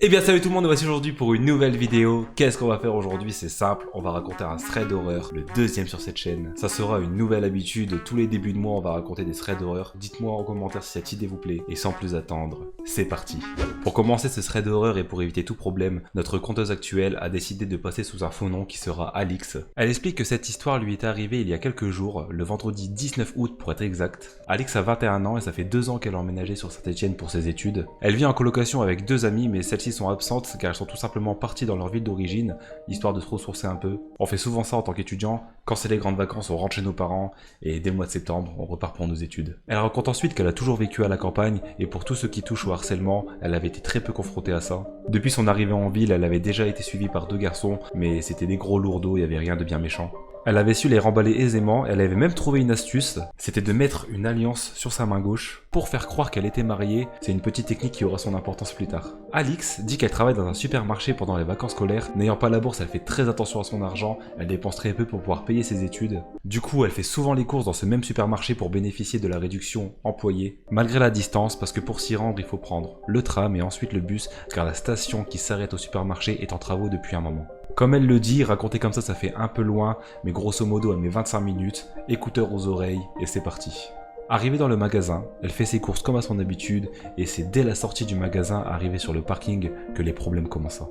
Eh bien salut tout le monde, nous voici aujourd'hui pour une nouvelle vidéo. Qu'est-ce qu'on va faire aujourd'hui? C'est simple, on va raconter un thread d'horreur, le deuxième sur cette chaîne. Ça sera une nouvelle habitude, tous les débuts de mois on va raconter des threads d'horreur. Dites-moi en commentaire si cette idée vous plaît, et sans plus attendre, c'est parti. Pour commencer ce thread d'horreur et pour éviter tout problème, notre conteuse actuelle a décidé de passer sous un faux nom qui sera Alix. Elle explique que cette histoire lui est arrivée il y a quelques jours, le vendredi 19 août pour être exact. Alix a 21 ans et ça fait 2 ans qu'elle a emménagé sur Saint-Etienne pour ses études. Elle vit en colocation avec 2 amies mais celles-ci sont absentes car elles sont tout simplement parties dans leur ville d'origine, histoire de se ressourcer un peu. On fait souvent ça en tant qu'étudiant, quand c'est les grandes vacances on rentre chez nos parents, et dès le mois de septembre on repart pour nos études. Elle raconte ensuite qu'elle a toujours vécu à la campagne, et pour tout ce qui touche au harcèlement, elle avait été très peu confrontée à ça. Depuis son arrivée en ville, elle avait déjà été suivie par 2 garçons, mais c'était des gros lourdeaux, il n'y avait rien de bien méchant. Elle avait su les remballer aisément, elle avait même trouvé une astuce, c'était de mettre une alliance sur sa main gauche pour faire croire qu'elle était mariée. C'est une petite technique qui aura son importance plus tard. Alix dit qu'elle travaille dans un supermarché pendant les vacances scolaires, n'ayant pas la bourse elle fait très attention à son argent, elle dépense très peu pour pouvoir payer ses études. Du coup elle fait souvent les courses dans ce même supermarché pour bénéficier de la réduction employée, malgré la distance parce que pour s'y rendre il faut prendre le tram et ensuite le bus car la station qui s'arrête au supermarché est en travaux depuis un moment. Comme elle le dit, raconter comme ça fait un peu loin, mais grosso modo elle met 25 minutes, écouteurs aux oreilles, et c'est parti. Arrivée dans le magasin, elle fait ses courses comme à son habitude, et c'est dès la sortie du magasin, arrivée sur le parking, que les problèmes commencent.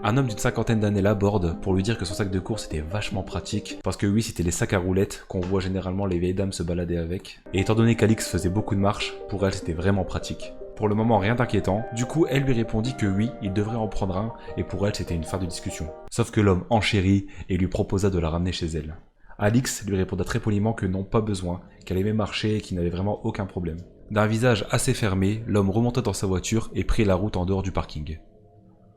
Un homme d'une 50aine d'années l'aborde pour lui dire que son sac de course était vachement pratique, parce que oui, c'était les sacs à roulettes qu'on voit généralement les vieilles dames se balader avec, et étant donné qu'Alix faisait beaucoup de marches, pour elle c'était vraiment pratique. Pour le moment rien d'inquiétant, du coup elle lui répondit que oui, il devrait en prendre un, et pour elle c'était une fin de discussion. Sauf que l'homme enchérit et lui proposa de la ramener chez elle. Alix lui répondit très poliment que non, pas besoin, qu'elle aimait marcher et qu'il n'avait vraiment aucun problème. D'un visage assez fermé, l'homme remonta dans sa voiture et prit la route en dehors du parking.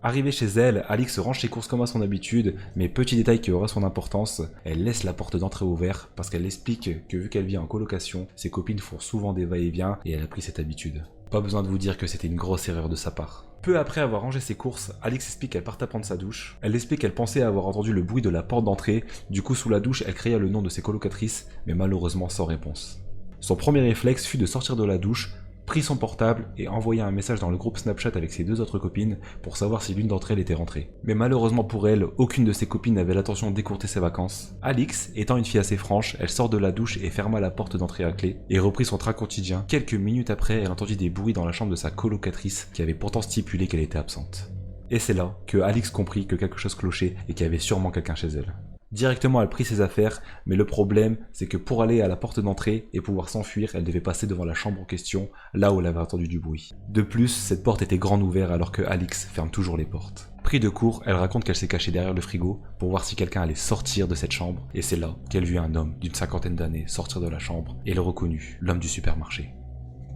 Arrivée chez elle, Alix range ses courses comme à son habitude, mais petit détail qui aura son importance, elle laisse la porte d'entrée ouverte parce qu'elle explique que vu qu'elle vit en colocation, ses copines font souvent des va-et-vient et elle a pris cette habitude. Pas besoin de vous dire que c'était une grosse erreur de sa part. Peu après avoir rangé ses courses, Alix explique qu'elle partait prendre sa douche. Elle explique qu'elle pensait avoir entendu le bruit de la porte d'entrée, du coup sous la douche elle cria le nom de ses colocatrices, mais malheureusement sans réponse. Son premier réflexe fut de sortir de la douche, prit son portable et envoya un message dans le groupe Snapchat avec ses 2 autres copines pour savoir si l'une d'entre elles était rentrée. Mais malheureusement pour elle, aucune de ses copines n'avait l'intention d'écourter ses vacances. Alix, étant une fille assez franche, elle sort de la douche et ferma la porte d'entrée à clé et reprit son train quotidien. Quelques minutes après, elle entendit des bruits dans la chambre de sa colocatrice qui avait pourtant stipulé qu'elle était absente. Et c'est là que Alix comprit que quelque chose clochait et qu'il y avait sûrement quelqu'un chez elle. Directement elle prit ses affaires, mais le problème c'est que pour aller à la porte d'entrée et pouvoir s'enfuir, elle devait passer devant la chambre en question, là où elle avait entendu du bruit. De plus, cette porte était grande ouverte alors que Alix ferme toujours les portes. Pris de court, elle raconte qu'elle s'est cachée derrière le frigo pour voir si quelqu'un allait sortir de cette chambre, et c'est là qu'elle vit un homme d'une 50aine d'années sortir de la chambre et le reconnut, l'homme du supermarché.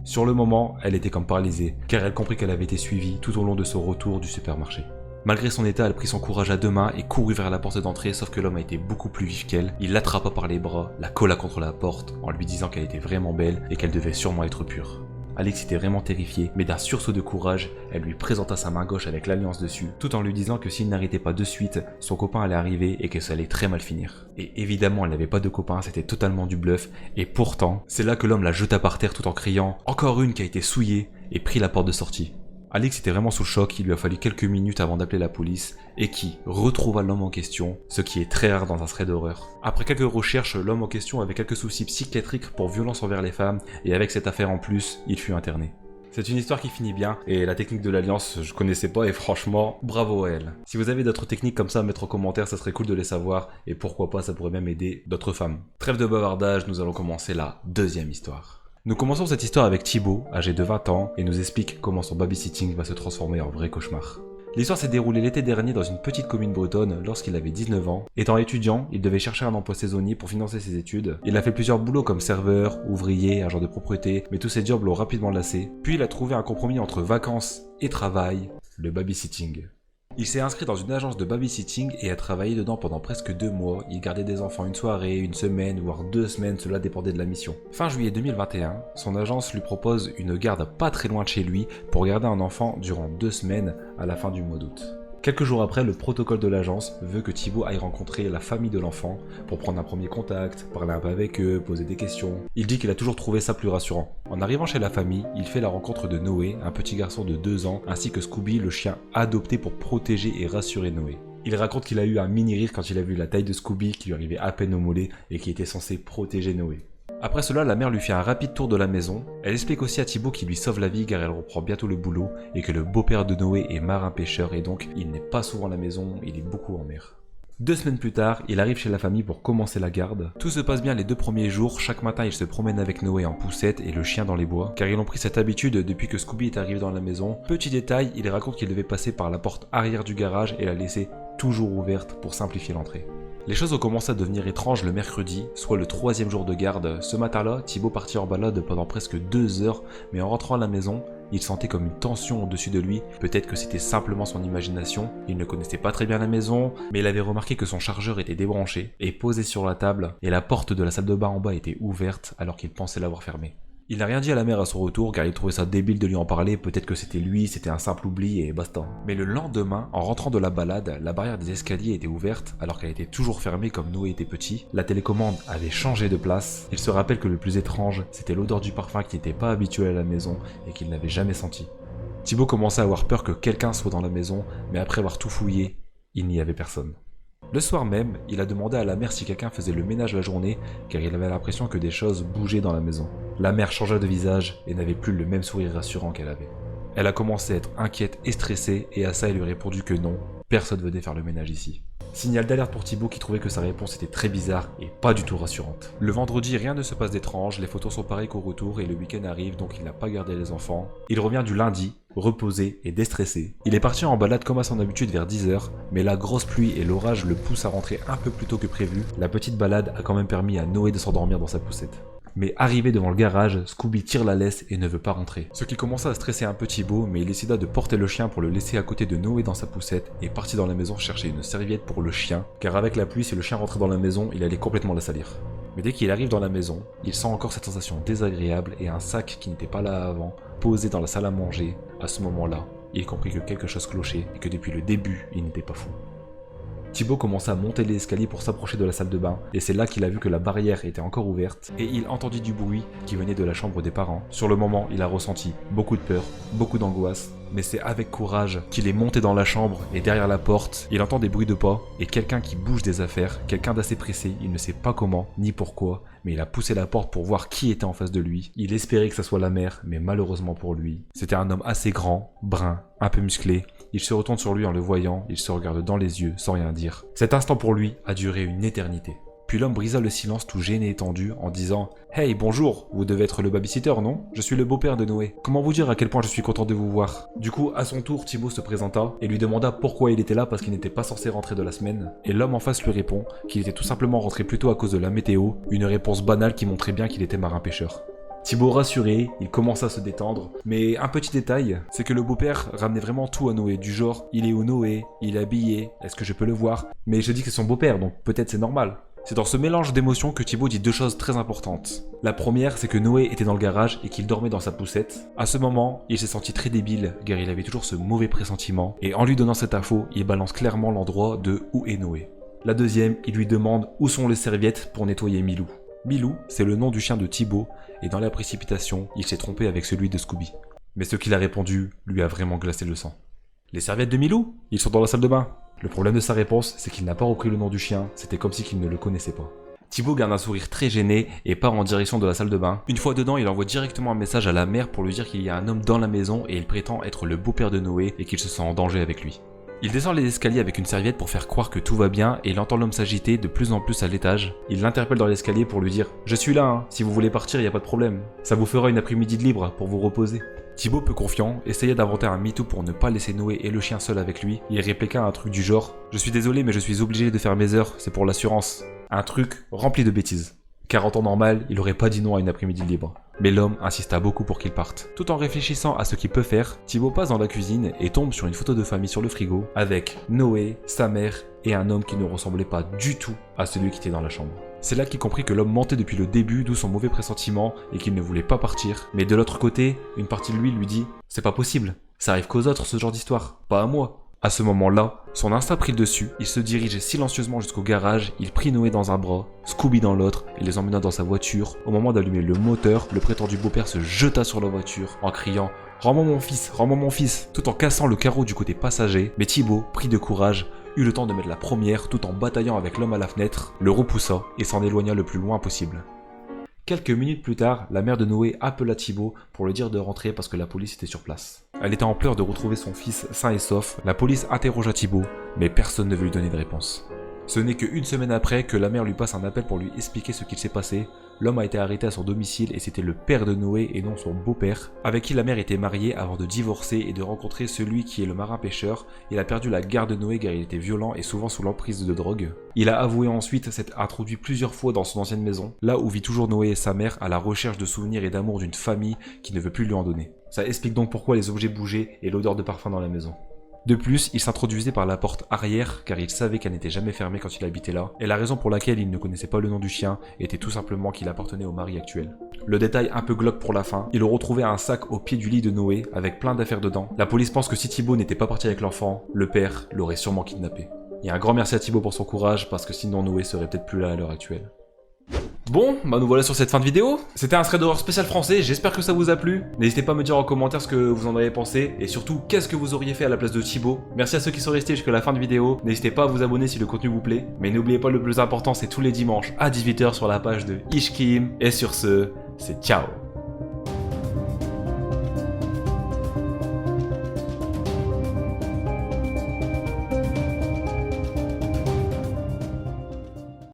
Sur le moment, elle était comme paralysée, car elle comprit qu'elle avait été suivie tout au long de son retour du supermarché. Malgré son état, elle prit son courage à 2 mains et courut vers la porte d'entrée, sauf que l'homme a été beaucoup plus vif qu'elle. Il l'attrapa par les bras, la colla contre la porte, en lui disant qu'elle était vraiment belle et qu'elle devait sûrement être pure. Alix était vraiment terrifiée, mais d'un sursaut de courage, elle lui présenta sa main gauche avec l'alliance dessus, tout en lui disant que s'il n'arrêtait pas de suite, son copain allait arriver et que ça allait très mal finir. Et évidemment, elle n'avait pas de copain, c'était totalement du bluff, et pourtant, c'est là que l'homme la jeta par terre tout en criant « Encore une qui a été souillée !» et prit la porte de sortie. Alix était vraiment sous le choc, il lui a fallu quelques minutes avant d'appeler la police, et qui retrouva l'homme en question, ce qui est très rare dans un thread d'horreur. Après quelques recherches, l'homme en question avait quelques soucis psychiatriques pour violence envers les femmes, et avec cette affaire en plus, il fut interné. C'est une histoire qui finit bien, et la technique de l'alliance, je connaissais pas, et franchement, bravo à elle. Si vous avez d'autres techniques comme ça à mettre en commentaire, ça serait cool de les savoir, et pourquoi pas, ça pourrait même aider d'autres femmes. Trêve de bavardage, nous allons commencer la deuxième histoire. Nous commençons cette histoire avec Thibaut, âgé de 20 ans, et nous explique comment son babysitting va se transformer en vrai cauchemar. L'histoire s'est déroulée l'été dernier dans une petite commune bretonne lorsqu'il avait 19 ans. Étant étudiant, il devait chercher un emploi saisonnier pour financer ses études. Il a fait plusieurs boulots comme serveur, ouvrier, agent de propreté, mais tous ces jobs l'ont rapidement lassé. Puis il a trouvé un compromis entre vacances et travail, le babysitting. Il s'est inscrit dans une agence de babysitting et a travaillé dedans pendant presque 2 mois. Il gardait des enfants une soirée, une semaine, voire 2 semaines, cela dépendait de la mission. Fin juillet 2021, son agence lui propose une garde pas très loin de chez lui pour garder un enfant durant 2 semaines à la fin du mois d'août. Quelques jours après, le protocole de l'agence veut que Thibaut aille rencontrer la famille de l'enfant pour prendre un premier contact, parler un peu avec eux, poser des questions. Il dit qu'il a toujours trouvé ça plus rassurant. En arrivant chez la famille, il fait la rencontre de Noé, un petit garçon de 2 ans, ainsi que Scooby, le chien adopté pour protéger et rassurer Noé. Il raconte qu'il a eu un mini rire quand il a vu la taille de Scooby qui lui arrivait à peine au mollet et qui était censé protéger Noé. Après cela, la mère lui fait un rapide tour de la maison. Elle explique aussi à Thibaut qu'il lui sauve la vie car elle reprend bientôt le boulot et que le beau-père de Noé est marin-pêcheur et donc il n'est pas souvent à la maison, il est beaucoup en mer. 2 semaines plus tard, il arrive chez la famille pour commencer la garde. Tout se passe bien les 2 premiers jours, chaque matin il se promène avec Noé en poussette et le chien dans les bois, car ils ont pris cette habitude depuis que Scooby est arrivé dans la maison. Petit détail, il raconte qu'il devait passer par la porte arrière du garage et la laisser toujours ouverte pour simplifier l'entrée. Les choses ont commencé à devenir étranges le mercredi, soit le 3e jour de garde. Ce matin-là, Thibaut partit en balade pendant presque 2 heures, mais en rentrant à la maison, il sentait comme une tension au-dessus de lui. Peut-être que c'était simplement son imagination. Il ne connaissait pas très bien la maison, mais il avait remarqué que son chargeur était débranché et posé sur la table, et la porte de la salle de bain en bas était ouverte alors qu'il pensait l'avoir fermée. Il n'a rien dit à la mère à son retour car il trouvait ça débile de lui en parler, peut-être que c'était lui, c'était un simple oubli et basta. Mais le lendemain, en rentrant de la balade, la barrière des escaliers était ouverte alors qu'elle était toujours fermée comme Noé était petit. La télécommande avait changé de place. Il se rappelle que le plus étrange, c'était l'odeur du parfum qui n'était pas habituel à la maison et qu'il n'avait jamais senti. Thibaut commençait à avoir peur que quelqu'un soit dans la maison, mais après avoir tout fouillé, il n'y avait personne. Le soir même, il a demandé à la mère si quelqu'un faisait le ménage la journée, car il avait l'impression que des choses bougeaient dans la maison. La mère changea de visage et n'avait plus le même sourire rassurant qu'elle avait. Elle a commencé à être inquiète et stressée, et à ça elle lui a répondu que non, personne venait faire le ménage ici. Signal d'alerte pour Thibaut qui trouvait que sa réponse était très bizarre et pas du tout rassurante. Le vendredi, rien ne se passe d'étrange, les photos sont pareilles qu'au retour et le week-end arrive donc il n'a pas gardé les enfants. Il revient du lundi, reposé et déstressé. Il est parti en balade comme à son habitude vers 10h, mais la grosse pluie et l'orage le poussent à rentrer un peu plus tôt que prévu. La petite balade a quand même permis à Noé de s'endormir dans sa poussette. Mais arrivé devant le garage, Scooby tire la laisse et ne veut pas rentrer. Ce qui commença à stresser un peu Thibaut, mais il décida de porter le chien pour le laisser à côté de Noé dans sa poussette et partit dans la maison chercher une serviette pour le chien, car avec la pluie, si le chien rentrait dans la maison, il allait complètement la salir. Mais dès qu'il arrive dans la maison, il sent encore cette sensation désagréable et un sac qui n'était pas là avant, posé dans la salle à manger. À ce moment-là, il comprit que quelque chose clochait et que depuis le début, il n'était pas fou. Thibaut commença à monter les escaliers pour s'approcher de la salle de bain, et c'est là qu'il a vu que la barrière était encore ouverte, et il entendit du bruit qui venait de la chambre des parents. Sur le moment, il a ressenti beaucoup de peur, beaucoup d'angoisse, mais c'est avec courage qu'il est monté dans la chambre, et derrière la porte, il entend des bruits de pas, et quelqu'un qui bouge des affaires, quelqu'un d'assez pressé, il ne sait pas comment, ni pourquoi, mais il a poussé la porte pour voir qui était en face de lui. Il espérait que ça soit la mère, mais malheureusement pour lui, c'était un homme assez grand, brun, un peu musclé. Il se retourne sur lui en le voyant, il se regarde dans les yeux sans rien dire. Cet instant pour lui a duré une éternité. Puis l'homme brisa le silence tout gêné et tendu en disant « Hey, bonjour, vous devez être le babysitter, non? Je suis le beau-père de Noé. Comment vous dire à quel point je suis content de vous voir ?» Du coup, à son tour, Thibaut se présenta et lui demanda pourquoi il était là parce qu'il n'était pas censé rentrer de la semaine. Et l'homme en face lui répond qu'il était tout simplement rentré plus tôt à cause de la météo, une réponse banale qui montrait bien qu'il était marin-pêcheur. Thibaut rassuré, il commença à se détendre, mais un petit détail, c'est que le beau-père ramenait vraiment tout à Noé, du genre, il est où Noé, il est habillé, est-ce que je peux le voir? Mais je dis que c'est son beau-père, donc peut-être c'est normal. C'est dans ce mélange d'émotions que Thibaut dit 2 choses très importantes. La première, c'est que Noé était dans le garage et qu'il dormait dans sa poussette. À ce moment, il s'est senti très débile, car il avait toujours ce mauvais pressentiment, et en lui donnant cette info, il balance clairement l'endroit de où est Noé. La deuxième, il lui demande où sont les serviettes pour nettoyer Milou. Milou, c'est le nom du chien de Thibaut, et dans la précipitation, il s'est trompé avec celui de Scooby. Mais ce qu'il a répondu lui a vraiment glacé le sang. Les serviettes de Milou? Ils sont dans la salle de bain. Le problème de sa réponse, c'est qu'il n'a pas repris le nom du chien, c'était comme si qu'il ne le connaissait pas. Thibaut garde un sourire très gêné et part en direction de la salle de bain. Une fois dedans, il envoie directement un message à la mère pour lui dire qu'il y a un homme dans la maison et il prétend être le beau-père de Noé et qu'il se sent en danger avec lui. Il descend les escaliers avec une serviette pour faire croire que tout va bien et il entend l'homme s'agiter de plus en plus à l'étage. Il l'interpelle dans l'escalier pour lui dire « Je suis là, hein. Si vous voulez partir, y a pas de problème. Ça vous fera une après-midi de libre pour vous reposer. » Thibaut, peu confiant, essayait d'inventer un MeToo pour ne pas laisser Noé et le chien seuls avec lui. Il répliqua un truc du genre « Je suis désolé mais je suis obligé de faire mes heures, c'est pour l'assurance. » Un truc rempli de bêtises. Car en temps normal, il aurait pas dit non à une après-midi libre. Mais l'homme insista beaucoup pour qu'il parte. Tout en réfléchissant à ce qu'il peut faire, Thibaut passe dans la cuisine et tombe sur une photo de famille sur le frigo, avec Noé, sa mère et un homme qui ne ressemblait pas du tout à celui qui était dans la chambre. C'est là qu'il comprit que l'homme mentait depuis le début, d'où son mauvais pressentiment et qu'il ne voulait pas partir. Mais de l'autre côté, une partie de lui dit « C'est pas possible, ça arrive qu'aux autres ce genre d'histoire, pas à moi. » À ce moment-là, son instinct prit le dessus, il se dirigeait silencieusement jusqu'au garage, il prit Noé dans un bras, Scooby dans l'autre, et les emmena dans sa voiture. Au moment d'allumer le moteur, le prétendu beau-père se jeta sur la voiture en criant « Rends-moi mon fils !» tout en cassant le carreau du côté passager. Mais Thibaut, pris de courage, eut le temps de mettre la première tout en bataillant avec l'homme à la fenêtre, le repoussa et s'en éloigna le plus loin possible. Quelques minutes plus tard, la mère de Noé appela Thibaut pour lui dire de rentrer parce que la police était sur place. Elle était en pleurs de retrouver son fils sain et sauf. La police interrogea Thibaut, mais personne ne veut lui donner de réponse. Ce n'est qu'une semaine après que la mère lui passe un appel pour lui expliquer ce qu'il s'est passé. L'homme a été arrêté à son domicile et c'était le père de Noé et non son beau-père, avec qui la mère était mariée avant de divorcer et de rencontrer celui qui est le marin-pêcheur. Il a perdu la garde de Noé car il était violent et souvent sous l'emprise de drogue. Il a avoué ensuite s'être introduit plusieurs fois dans son ancienne maison, là où vit toujours Noé et sa mère à la recherche de souvenirs et d'amour d'une famille qui ne veut plus lui en donner. Ça explique donc pourquoi les objets bougeaient et l'odeur de parfum dans la maison. De plus, il s'introduisait par la porte arrière car il savait qu'elle n'était jamais fermée quand il habitait là, et la raison pour laquelle il ne connaissait pas le nom du chien était tout simplement qu'il appartenait au mari actuel. Le détail un peu glauque pour la fin, il retrouvait un sac au pied du lit de Noé avec plein d'affaires dedans. La police pense que si Thibaut n'était pas parti avec l'enfant, le père l'aurait sûrement kidnappé. Et un grand merci à Thibaut pour son courage parce que sinon Noé serait peut-être plus là à l'heure actuelle. Bon, bah nous voilà sur cette fin de vidéo. C'était un thread d'horreur spécial français, j'espère que ça vous a plu. N'hésitez pas à me dire en commentaire ce que vous en avez pensé, et surtout, qu'est-ce que vous auriez fait à la place de Thibaut. Merci à ceux qui sont restés jusqu'à la fin de vidéo. N'hésitez pas à vous abonner si le contenu vous plaît. Mais n'oubliez pas, le plus important, c'est tous les dimanches à 18 h sur la page de Ishkim. Et sur ce, c'est ciao.